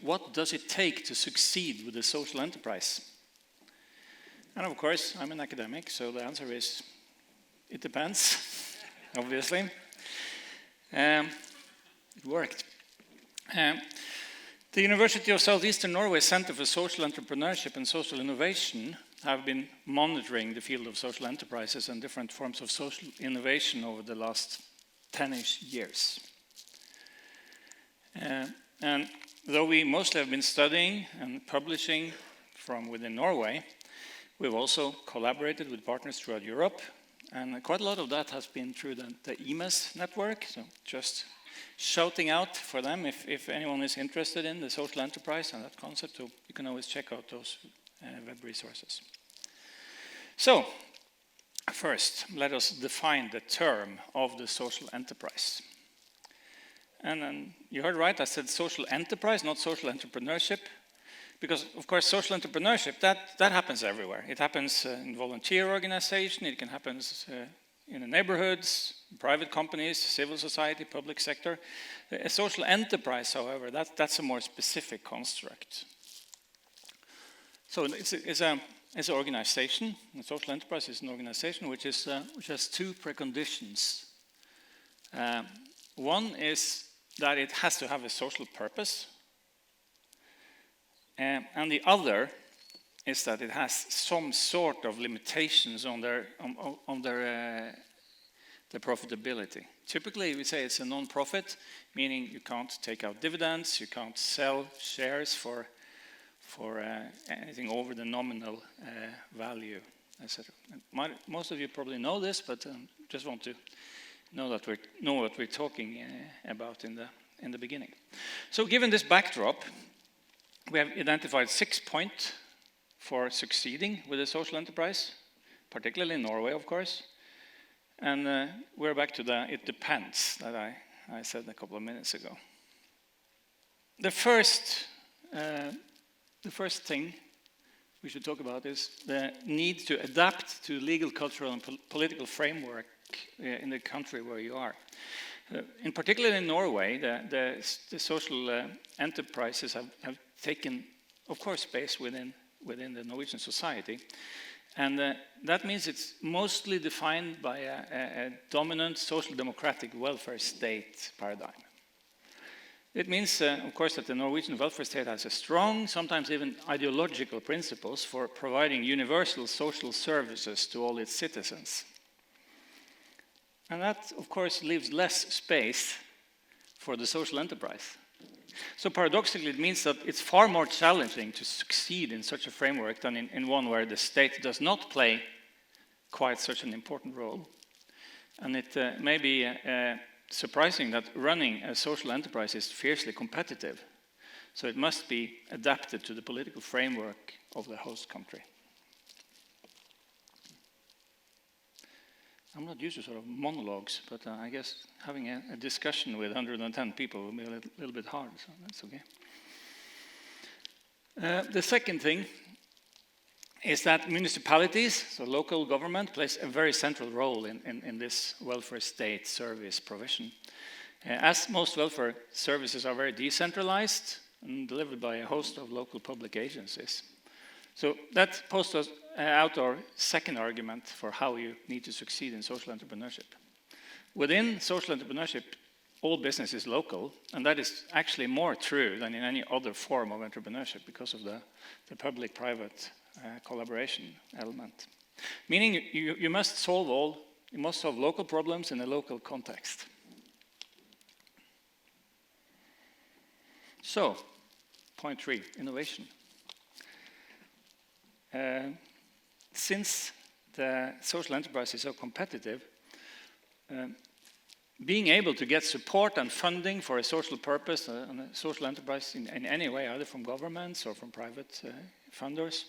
what does it take to succeed with a social enterprise? And of course, I'm an academic, so the answer is, it depends, obviously. It worked. The University of Southeastern Norway Center for Social Entrepreneurship and Social Innovation have been monitoring the field of social enterprises and different forms of social innovation over the last 10-ish years. And though we mostly have been studying and publishing from within Norway, we've also collaborated with partners throughout Europe, and quite a lot of that has been through the Yngve's network, so just shouting out for them if anyone is interested in the social enterprise and that concept, so you can always check out those web resources. So, first, let us define the term of the social enterprise. And then you heard right, I said social enterprise, not social entrepreneurship. Because, of course, social entrepreneurship, that happens everywhere. It happens in volunteer organization, it can happen in the neighborhoods, private companies, civil society, public sector. A social enterprise, however, that's a more specific construct. So it's an organization. A social enterprise is an organization which has two preconditions. One is that it has to have a social purpose. And the other is that it has some sort of limitations on their profitability. Typically, we say it's a non-profit, meaning you can't take out dividends, you can't sell shares for anything over the nominal value, etc. Most of you probably know this, but just want to know what we're talking about in the beginning. So, given this backdrop, we have identified 6 points for succeeding with a social enterprise, particularly in Norway, of course. And we're back to the "it depends" that I said a couple of minutes ago. The first thing we should talk about is the need to adapt to legal, cultural, and political framework in the country where you are. In particular in Norway, the social enterprises have taken, of course, space within the Norwegian society. And that means it's mostly defined by a dominant social democratic welfare state paradigm. It means, of course, that the Norwegian welfare state has a strong, sometimes even ideological principles for providing universal social services to all its citizens. And that, of course, leaves less space for the social enterprise. So paradoxically, it means that it's far more challenging to succeed in such a framework than in one where the state does not play quite such an important role. And it may be surprising that running a social enterprise is fiercely competitive. So it must be adapted to the political framework of the host country. I'm not used to sort of monologues, but I guess having a discussion with 110 people will be a little bit hard, so that's okay. The second thing is that municipalities, so local government, plays a very central role in this welfare state service provision. As most welfare services are very decentralized and delivered by a host of local public agencies. So that posts us out our second argument for how you need to succeed in social entrepreneurship. Within social entrepreneurship, all business is local, and that is actually more true than in any other form of entrepreneurship because of the public-private collaboration element. Meaning you must solve local problems in a local context. So, point 3, innovation. Since the social enterprise is so competitive, being able to get support and funding for a social purpose and a social enterprise in any way, either from governments or from private funders,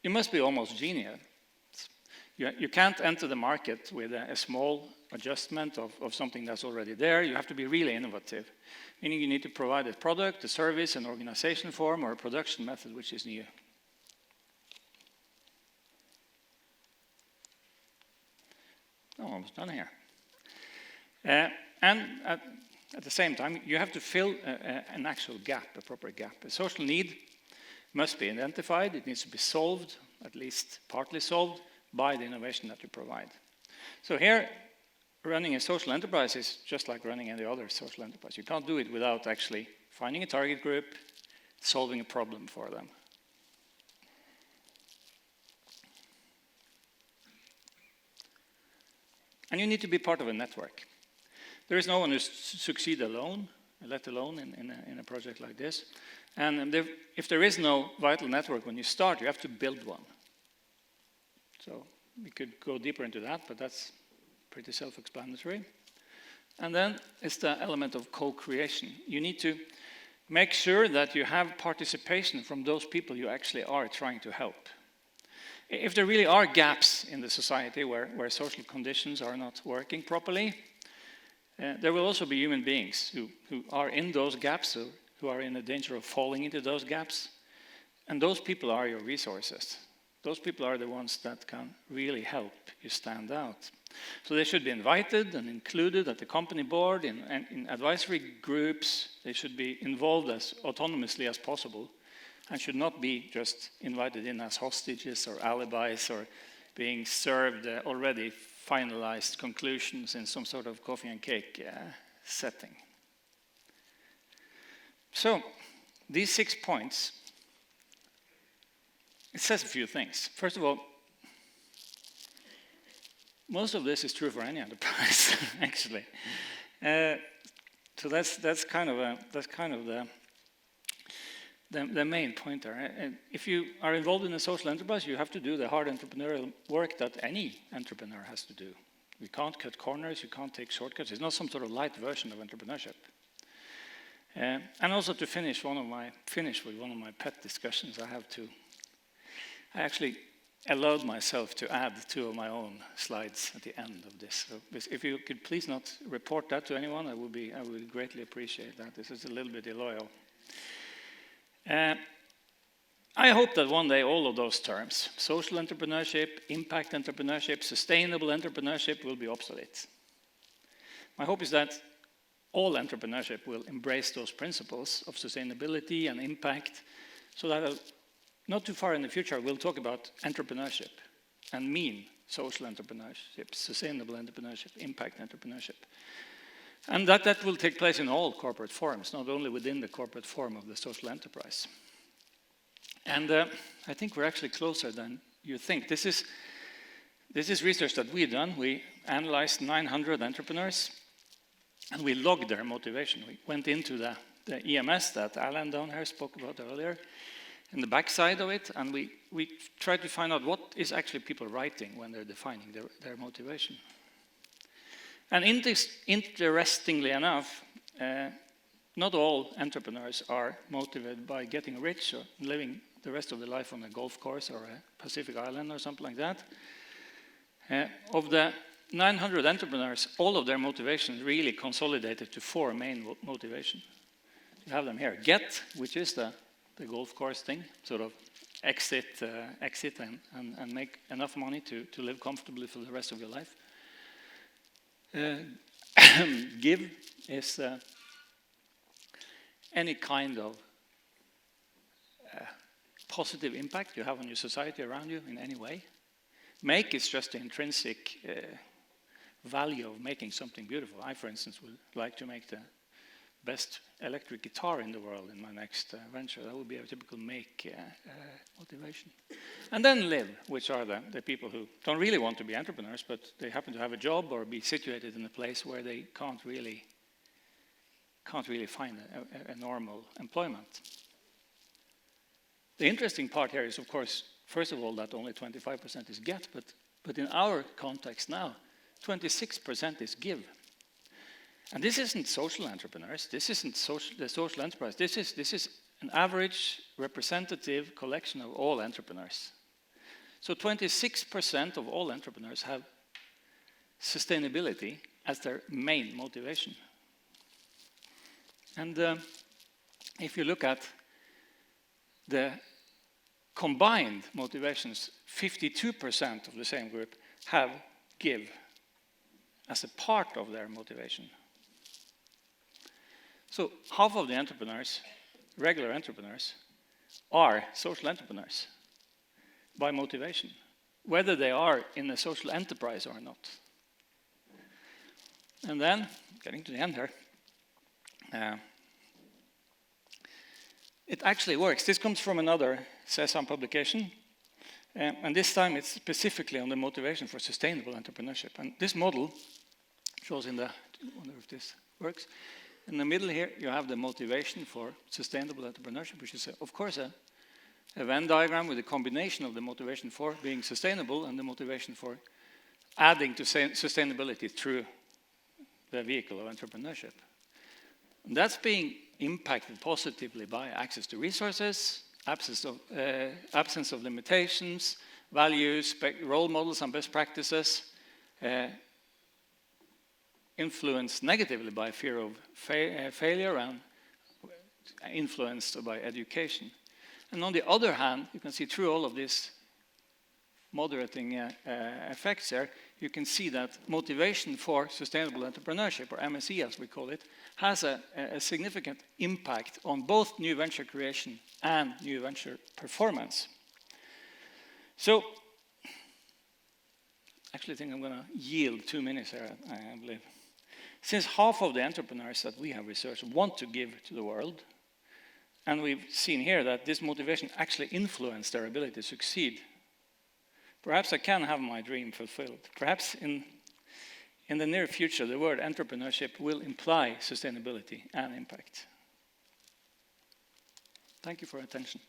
you must be almost genius. You can't enter the market with a small adjustment of something that's already there. You have to be really innovative, meaning you need to provide a product, a service, an organization form, or a production method which is new. Oh, almost done here. And at the same time, you have to fill an actual gap, a proper gap. A social need must be identified. It needs to be solved, at least partly solved, by the innovation that you provide. So here, running a social enterprise is just like running any other social enterprise. You can't do it without actually finding a target group, solving a problem for them. And you need to be part of a network. There is no one who succeeds alone, let alone in a project like this. And if there is no vital network when you start, you have to build one. So we could go deeper into that, but that's pretty self-explanatory. And then it's the element of co-creation. You need to make sure that you have participation from those people you actually are trying to help. If there really are gaps in the society where social conditions are not working properly, there will also be human beings who are in those gaps, who are in the danger of falling into those gaps. And those people are your resources. Those people are the ones that can really help you stand out. So they should be invited and included at the company board, in advisory groups. They should be involved as autonomously as possible and should not be just invited in as hostages or alibis or being served already finalized conclusions in some sort of coffee and cake setting. So these 6 points, it says a few things. First of all, most of this is true for any enterprise, actually. So that's kind of the main point there. And if you are involved in a social enterprise, you have to do the hard entrepreneurial work that any entrepreneur has to do. You can't cut corners, you can't take shortcuts. It's not some sort of light version of entrepreneurship. And also to finish with one of my pet discussions, I actually allowed myself to add 2 of my own slides at the end of this. So if you could please not report that to anyone, I would greatly appreciate that. This is a little bit illoyal. I hope that one day all of those terms, social entrepreneurship, impact entrepreneurship, sustainable entrepreneurship, will be obsolete. My hope is that all entrepreneurship will embrace those principles of sustainability and impact, so that not too far in the future we'll talk about entrepreneurship and mean social entrepreneurship, sustainable entrepreneurship, impact entrepreneurship. And that will take place in all corporate forms, not only within the corporate form of the social enterprise. And I think we're actually closer than you think. This is research that we've done. We analyzed 900 entrepreneurs, and we logged their motivation. We went into the EMS that Alan down here spoke about earlier, in the backside of it, and we tried to find out what is actually people writing when they're defining their motivation. And interestingly enough, not all entrepreneurs are motivated by getting rich or living the rest of their life on a golf course or a Pacific island or something like that. Of the 900 entrepreneurs, all of their motivations really consolidated to 4 main motivations. You have them here. Get, which is the golf course thing, sort of exit and make enough money to live comfortably for the rest of your life. Give is any kind of positive impact you have on your society around you in any way. Make is just the intrinsic value of making something beautiful. I, for instance, would like to make the best electric guitar in the world in my next venture. That would be a typical make motivation. And then live, which are the people who don't really want to be entrepreneurs, but they happen to have a job or be situated in a place where they can't really find a normal employment. The interesting part here is, of course, first of all, that only 25% is get, but in our context now, 26% is give. And this isn't social entrepreneurs. This isn't the social enterprise. This is an average representative collection of all entrepreneurs. So 26% of all entrepreneurs have sustainability as their main motivation. And if you look at the combined motivations, 52% of the same group have give as a part of their motivation. So half of the entrepreneurs, regular entrepreneurs, are social entrepreneurs by motivation, whether they are in a social enterprise or not. And then, getting to the end here, it actually works. This comes from another CESAM publication, and this time it's specifically on the motivation for sustainable entrepreneurship. And this model shows in the, I wonder if this works. In the middle here, you have the motivation for sustainable entrepreneurship, which is, of course, a Venn diagram with a combination of the motivation for being sustainable and the motivation for adding to sustainability through the vehicle of entrepreneurship. And that's being impacted positively by access to resources, absence of limitations, values, role models and best practices, influenced negatively by fear of failure and influenced by education. And on the other hand, you can see through all of these moderating effects there, you can see that motivation for sustainable entrepreneurship, or MSE as we call it, has a significant impact on both new venture creation and new venture performance. So, actually I think I'm going to yield 2 minutes here, I believe. Since half of the entrepreneurs that we have researched want to give to the world, and we've seen here that this motivation actually influenced their ability to succeed, perhaps I can have my dream fulfilled. Perhaps in the near future, the word entrepreneurship will imply sustainability and impact. Thank you for your attention.